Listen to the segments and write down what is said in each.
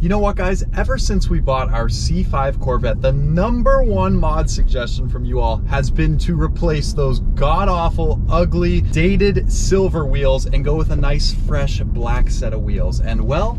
You know what, guys? Ever since we bought our C5 Corvette, the #1 mod suggestion from you all has been to replace those god-awful, ugly, dated silver wheels and go with a nice, fresh black set of wheels. And well,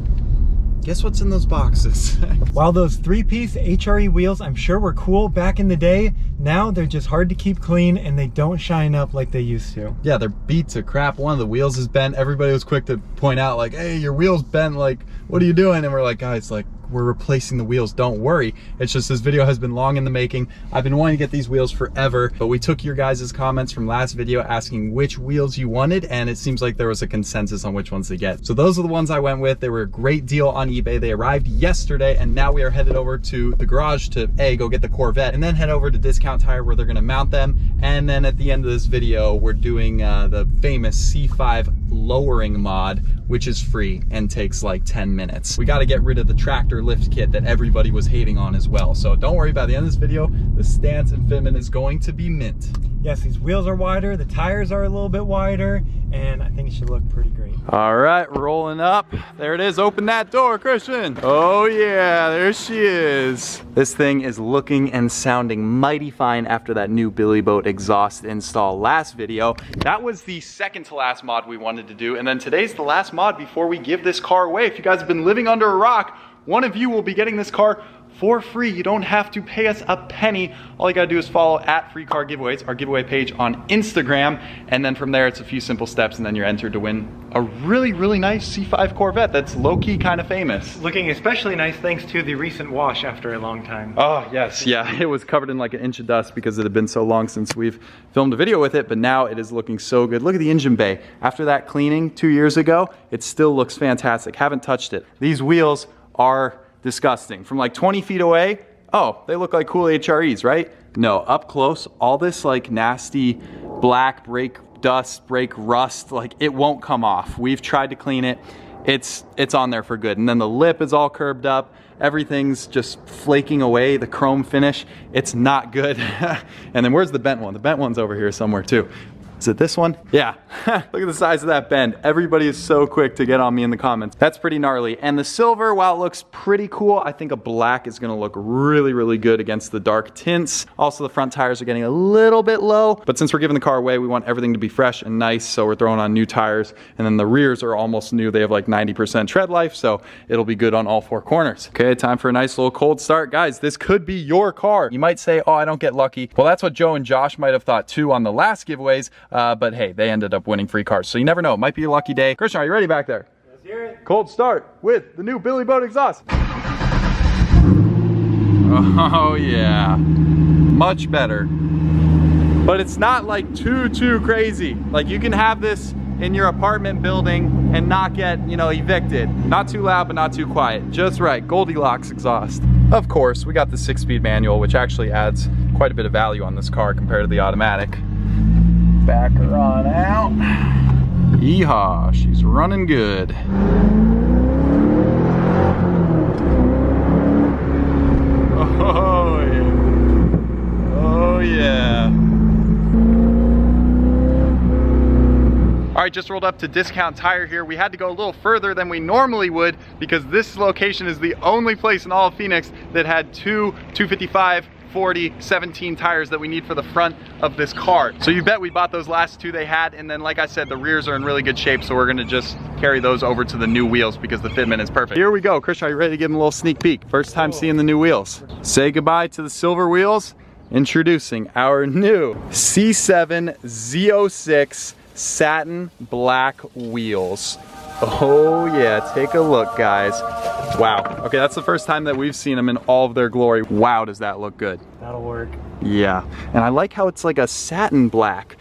guess what's in those boxes? While those 3-piece HRE wheels I'm sure were cool back in the day, now they're just hard to keep clean and they don't shine up like they used to. Yeah, they're beat to crap. One of the wheels is bent. Everybody was quick to point out like, hey, your wheel's bent, like, what are you doing? And we're like, guys, like, we're replacing the wheels, don't worry. It's just this video has been long in the making. I've been wanting to get these wheels forever, but we took your guys' comments from last video asking which wheels you wanted, and it seems like there was a consensus on which ones to get. So those are the ones I went with. They were a great deal on eBay. They arrived yesterday, and now we are headed over to the garage to go get the Corvette, and then head over to Discount Tire where they're gonna mount them. And then at the end of this video, we're doing the famous C5 lowering mod, which is free and takes like 10 minutes. We got to get rid of the tractor lift kit that everybody was hating on as well. So don't worry, by the end of this video, the stance and fitment is going to be mint. Yes, these wheels are wider, the tires are a little bit wider, and I think it should look pretty great. All right, rolling up. There it is, open that door, Christian. Oh yeah, there she is. This thing is looking and sounding mighty fine after that new Billy Boat exhaust install last video. That was the second to last mod we wanted to do, and then today's the last mod before we give this car away. If you guys have been living under a rock, one of you will be getting this car for free. You don't have to pay us a penny. All you gotta do is follow @FreeCarGiveaways, our giveaway page on Instagram, and then from there it's a few simple steps and then you're entered to win a really, really nice C5 Corvette that's low-key kind of famous. Looking especially nice thanks to the recent wash after a long time. Oh yes, yeah, it was covered in like an inch of dust because it had been so long since we've filmed a video with it, but now it is looking so good. Look at the engine bay. After that cleaning 2 years ago, it still looks fantastic. Haven't touched it. These wheels are disgusting. From like 20 feet away, oh, they look like cool HREs, right? No, up close, all this like nasty black brake dust, brake rust, like it won't come off. We've tried to clean it. It's on there for good. And then the lip is all curved up. Everything's just flaking away, the chrome finish. It's not good. And then where's the bent one? The bent one's over here somewhere too. Is it this one? Yeah, look at the size of that bend. Everybody is so quick to get on me in the comments. That's pretty gnarly. And the silver, while it looks pretty cool, I think a black is gonna look really, really good against the dark tints. Also, the front tires are getting a little bit low, but since we're giving the car away, we want everything to be fresh and nice, so we're throwing on new tires. And then the rears are almost new. They have like 90% tread life, so it'll be good on all 4 corners. Okay, time for a nice little cold start. Guys, this could be your car. You might say, oh, I don't get lucky. Well, that's what Joe and Josh might have thought too on the last giveaways. But hey, they ended up winning free cars. So you never know, it might be a lucky day. Christian, are you ready back there? Let's hear it. Cold start with the new Billy Boat exhaust. Oh yeah, much better. But it's not like too crazy. Like you can have this in your apartment building and not get, you know, evicted. Not too loud, but not too quiet. Just right, Goldilocks exhaust. Of course, we got the 6-speed manual, which actually adds quite a bit of value on this car compared to the automatic. Back her on out. Yeehaw, she's running good. Oh yeah. Oh yeah. All right, just rolled up to Discount Tire here. We had to go a little further than we normally would because this location is the only place in all of Phoenix that had 2 255 40, 17 tires that we need for the front of this car. So you bet we bought those last 2 they had, and then like I said, the rears are in really good shape, so we're gonna just carry those over to the new wheels because the fitment is perfect. Here we go. Christian, are you ready to give them a little sneak peek? First time seeing the new wheels. Say goodbye to the silver wheels. Introducing our new C7 Z06 satin black wheels. Oh yeah, take a look, guys. Wow. Okay, that's the first time that we've seen them in all of their glory. Wow, does that look good? That'll work. Yeah, and I like how it's like a satin black.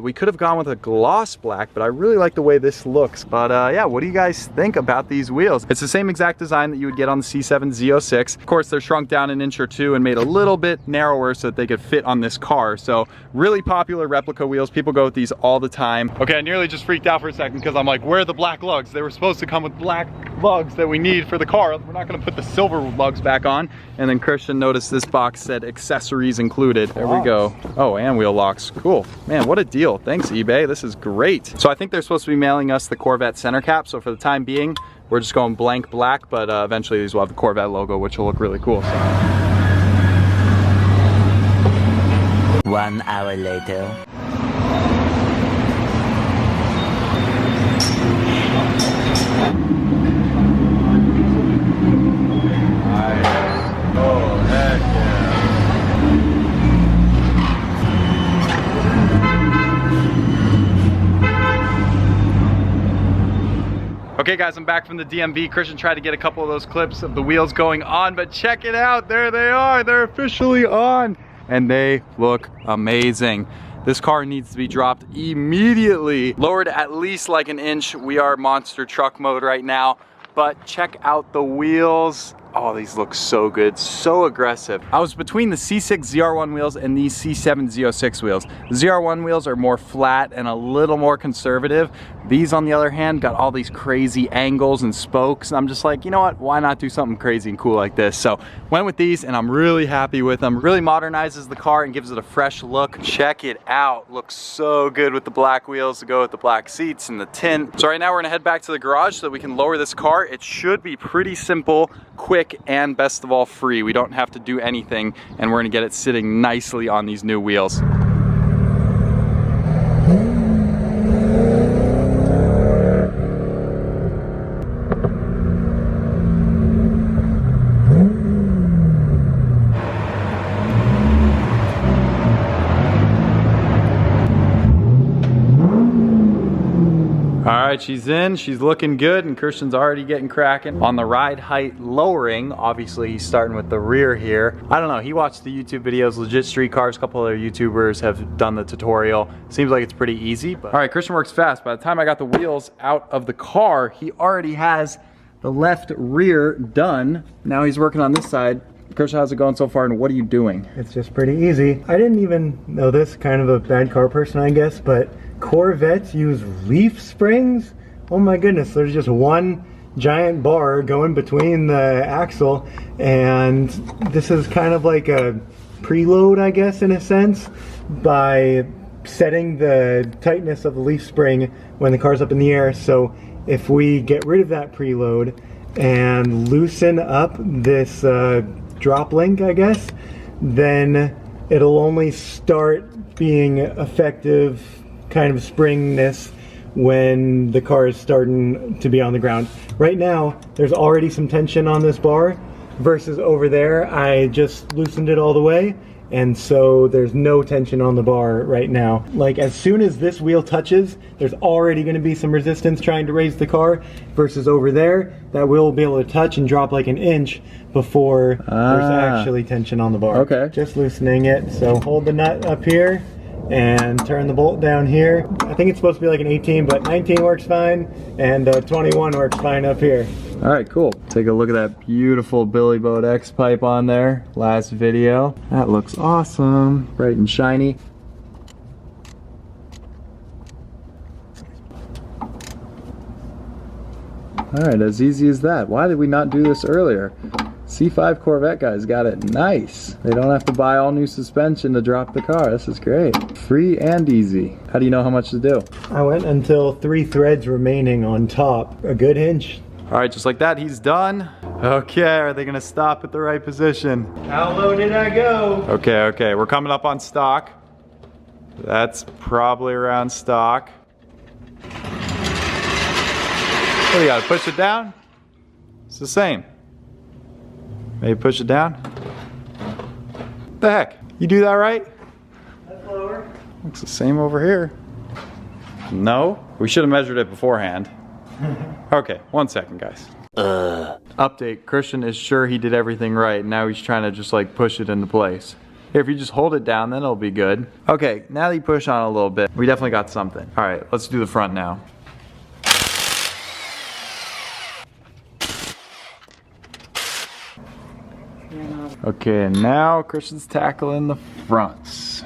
We could have gone with a gloss black, but I really like the way this looks. But yeah, what do you guys think about these wheels? It's the same exact design that you would get on the C7 Z06. Of course, they're shrunk down an inch or 2 and made a little bit narrower so that they could fit on this car. So really popular replica wheels. People go with these all the time. Okay, I nearly just freaked out for a second because I'm like, where are the black lugs? They were supposed to come with black lugs that we need for the car. We're not gonna put the silver lugs back on. And then Christian noticed this box said accessories included. There we go. Oh, and wheel locks. Cool. Man, what a deal. Thanks, eBay. This is great. So I think they're supposed to be mailing us the Corvette center cap. So for the time being, we're just going blank black, but eventually these will have the Corvette logo, which will look really cool. So. 1 hour later. Oh, heck yeah. Okay guys, I'm back from the DMV. Christian tried to get a couple of those clips of the wheels going on, but check it out, there they are, they're officially on. And they look amazing. This car needs to be dropped immediately. Lowered at least like an inch. We are monster truck mode right now, but check out the wheels. Oh, these look so good, so aggressive. I was between the C6 ZR1 wheels and these C7 Z06 wheels. The ZR1 wheels are more flat and a little more conservative. These, on the other hand, got all these crazy angles and spokes. And I'm just like, you know what? Why not do something crazy and cool like this? So went with these and I'm really happy with them. Really modernizes the car and gives it a fresh look. Check it out. Looks so good with the black wheels to go with the black seats and the tint. So right now we're gonna head back to the garage so that we can lower this car. It should be pretty simple, quick, and best of all free. We don't have to do anything and we're gonna get it sitting nicely on these new wheels. All right, she's in, she's looking good, and Christian's already getting cracking. On the ride height lowering, obviously he's starting with the rear here. I don't know, he watched the YouTube videos, Legit Street Cars, a couple other YouTubers have done the tutorial. Seems like it's pretty easy, but. All right, Christian works fast. By the time I got the wheels out of the car, he already has the left rear done. Now he's working on this side. Christian, how's it going so far, and what are you doing? It's just pretty easy. I didn't even know this, kind of a bad car person, I guess, but Corvettes use leaf springs? Oh my goodness, there's just one giant bar going between the axle, and this is kind of like a preload, I guess, in a sense, by setting the tightness of the leaf spring when the car's up in the air. So if we get rid of that preload and loosen up this drop link, I guess, then it'll only start being effective kind of springness when the car is starting to be on the ground. Right now, there's already some tension on this bar versus over there, I just loosened it all the way, and so there's no tension on the bar right now. Like, as soon as this wheel touches, there's already going to be some resistance trying to raise the car, versus over there, that wheel will be able to touch and drop like an inch before there's actually tension on the bar. Okay. Just loosening it, so hold the nut up here and turn the bolt down here. I think it's supposed to be like an 18, but 19 works fine, and 21 works fine up here. All right, cool. Take a look at that beautiful Billy Boat X pipe on there. Last video. That looks awesome. Bright and shiny. All right, as easy as that. Why did we not do this earlier? C5 Corvette guys got it nice. They don't have to buy all new suspension to drop the car. This is great. Free and easy. How do you know how much to do? I went until 3 threads remaining on top. A good inch. All right, just like that, he's done. Okay, are they gonna stop at the right position? How low did I go? Okay, we're coming up on stock. That's probably around stock. What do you gotta push it down? It's the same. Maybe push it down. What the heck? You do that right? That's lower. Looks the same over here. No? We should have measured it beforehand. Okay, 1 second, guys. Update, Christian is sure he did everything right. Now he's trying to just like push it into place. Here, if you just hold it down, then it'll be good. Okay, now that you push on a little bit, we definitely got something. All right, let's do the front now. Okay, and now Christian's tackling the fronts.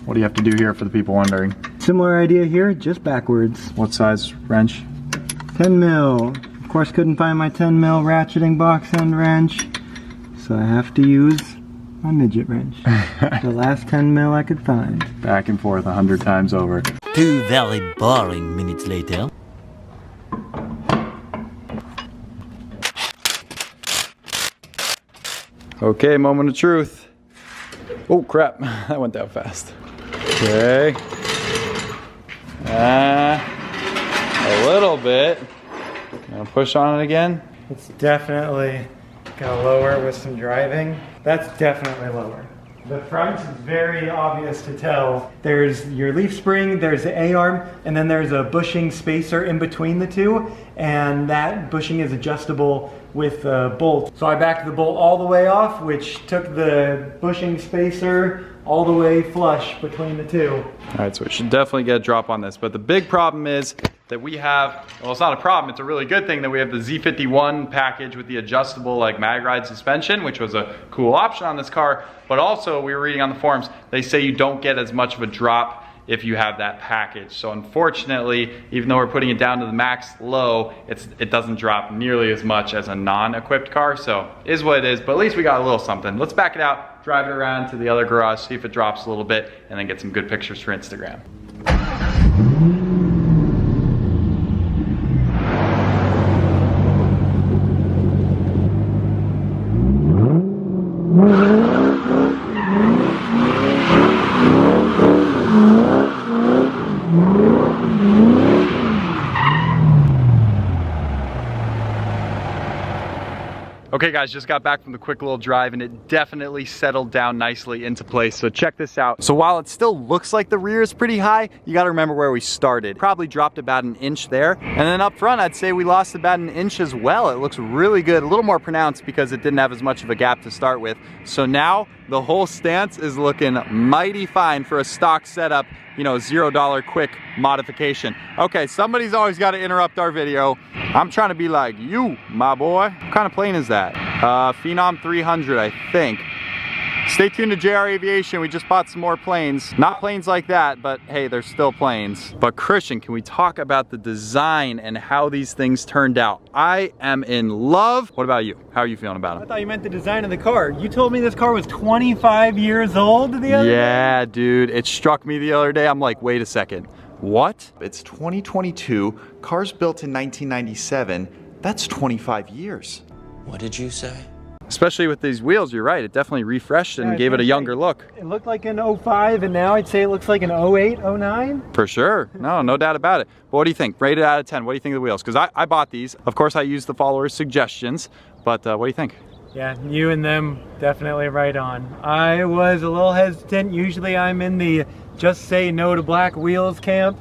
What do you have to do here for the people wondering? Similar idea here, just backwards. What size wrench? 10 mil. Of course, couldn't find my 10 mil ratcheting box end wrench, so I have to use my midget wrench. The last 10 mil I could find. Back and forth 100 times over. 2 very boring minutes later. Okay, moment of truth. Oh crap, that went down fast. Okay. A little bit. Gonna push on it again. It's definitely gonna lower with some driving. That's definitely lower. The front is very obvious to tell. There's your leaf spring, there's the A-arm, and then there's a bushing spacer in between the two, and that bushing is adjustable with a bolt. So I backed the bolt all the way off, which took the bushing spacer all the way flush between the two. All right, so we should definitely get a drop on this, but the big problem is that we have, well, it's not a problem, it's a really good thing that we have the Z51 package with the adjustable like mag ride suspension, which was a cool option on this car, but also we were reading on the forums, they say you don't get as much of a drop if you have that package. So unfortunately, even though we're putting it down to the max low, it doesn't drop nearly as much as a non-equipped car, so it is what it is, but at least we got a little something. Let's back it out, drive it around to the other garage, see if it drops a little bit, and then get some good pictures for Instagram. Okay guys, just got back from the quick little drive and it definitely settled down nicely into place. So check this out. So while it still looks like the rear is pretty high, you gotta remember where we started. Probably dropped about an inch there. And then up front, I'd say we lost about an inch as well. It looks really good, a little more pronounced because it didn't have as much of a gap to start with. So now the whole stance is looking mighty fine for a stock setup, you know, $0 quick modification. Okay, somebody's always got to interrupt our video. I'm trying to be like you, my boy. What kind of plane is that? Phenom 300, I think. Stay tuned to JR Aviation. We just bought some more planes. Not planes like that, but hey, they're still planes. But Christian, can we talk about the design and how these things turned out? I am in love. What about you? How are you feeling about I them? thought you meant the design of the car. You told me this car was 25 years old the other day. Yeah, dude. It struck me the other day. I'm like, wait a second. What? It's 2022, cars built in 1997, that's 25 years. What did you say? Especially with these wheels, you're right. It definitely refreshed and Yeah, gave it a younger look. It looked like an 05 and now I'd say it looks like an 08, 09. For sure. No doubt about it. But what do you think? Rated out of 10. What do you think of the wheels? Because I bought these. Of course, I used the followers' suggestions. But what do you think? Yeah, you and them definitely right on. I was a little hesitant. Usually I'm in the just say no to black wheels camp,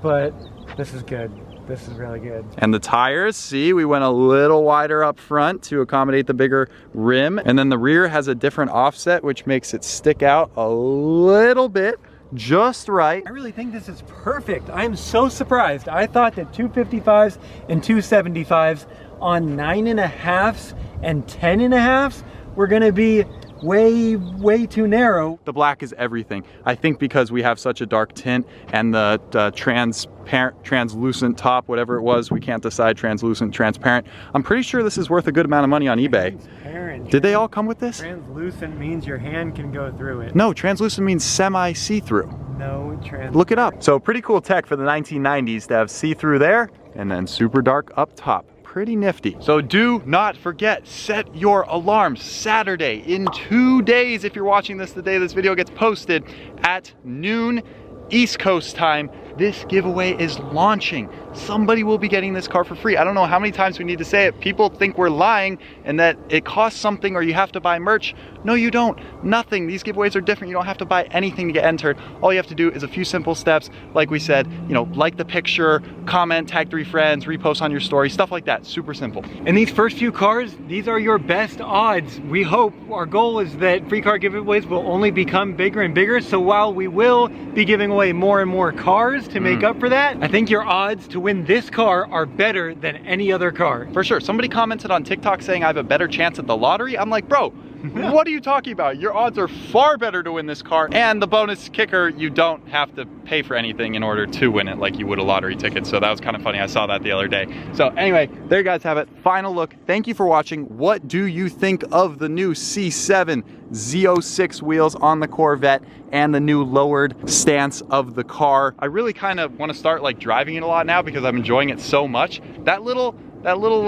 but this is good. This is really good. And the tires, see, we went a little wider up front to accommodate the bigger rim. And then the rear has a different offset, which makes it stick out a little bit, just right. I really think this is perfect. I'm so surprised. I thought that 255s and 275s on 9.5s and 10.5s were gonna be way too narrow. The black is everything. I think because we have such a dark tint and the translucent top, whatever it was, we can't decide, translucent, transparent. I'm pretty sure this is worth a good amount of money on eBay. Transparent. Did they all come with this? Translucent means your hand can go through it. No, translucent means semi-see-through. No translucent. Look it up. So pretty cool tech for the 1990s to have see-through there and then super dark up top. Pretty nifty. So do not forget, set your alarms Saturday in 2 days if you're watching this the day this video gets posted at noon East Coast time. This giveaway is launching. Somebody will be getting this car for free. I don't know how many times we need to say it. People think we're lying and that it costs something or you have to buy merch. No, you don't. Nothing. These giveaways are different. You don't have to buy anything to get entered. All you have to do is a few simple steps. Like we said, you know, like the picture, comment, tag 3 friends, repost on your story, stuff like that. Super simple. And these first few cars, these are your best odds. We hope, our goal is that free car giveaways will only become bigger and bigger. So while we will be giving away more and more cars to make up for that, I think your odds to win this car are better than any other car. For sure. Somebody commented on TikTok saying I have a better chance at the lottery. I'm like, bro, what are you talking about? Your odds are far better to win this car. And the bonus kicker, you don't have to pay for anything in order to win it like you would a lottery ticket. So that was kind of funny. I saw that the other day. So anyway, there you guys have it. Final look. Thank you for watching. What do you think of the new C7 Z06 wheels on the Corvette and the new lowered stance of the car? I really kind of want to start like driving it a lot now because I'm enjoying it so much. That little that little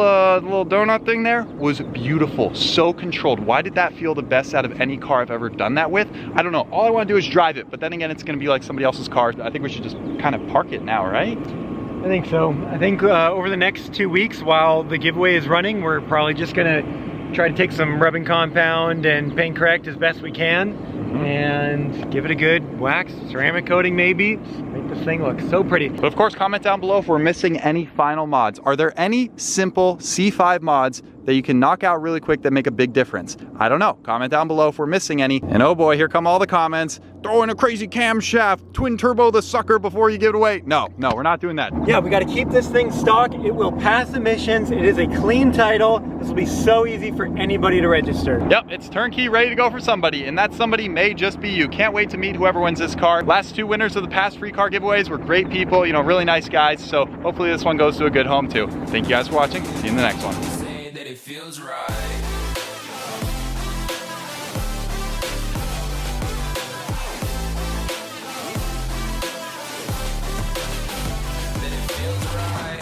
donut thing there was beautiful, so controlled. Why did that feel the best out of any car I've ever done that with? I don't know. All I want to do is drive it, but then again, it's going to be like somebody else's car. I think we should just kind of park it now, right? I think so. I think over the next 2 weeks while the giveaway is running, we're probably just gonna try to take some rubbing compound and paint correct as best we can and give it a good wax, ceramic coating maybe. Make this thing look so pretty. But of course, comment down below if we're missing any final mods. Are there any simple C5 mods that you can knock out really quick that make a big difference? I don't know. Comment down below if we're missing any. And oh boy, here come all the comments. Throw in a crazy camshaft, twin turbo the sucker before you give it away. No, we're not doing that. Yeah, we got to keep this thing stock. It will pass emissions. It is a clean title. This will be so easy for anybody to register. Yep, it's turnkey, ready to go for somebody, and that somebody may just be you. Can't wait to meet whoever wins this car. Last 2 winners of the past free car giveaways were great people, you know, really nice guys, so hopefully this one goes to a good home too. Thank you guys for watching. See you in the next one. That it feels right. That it feels right.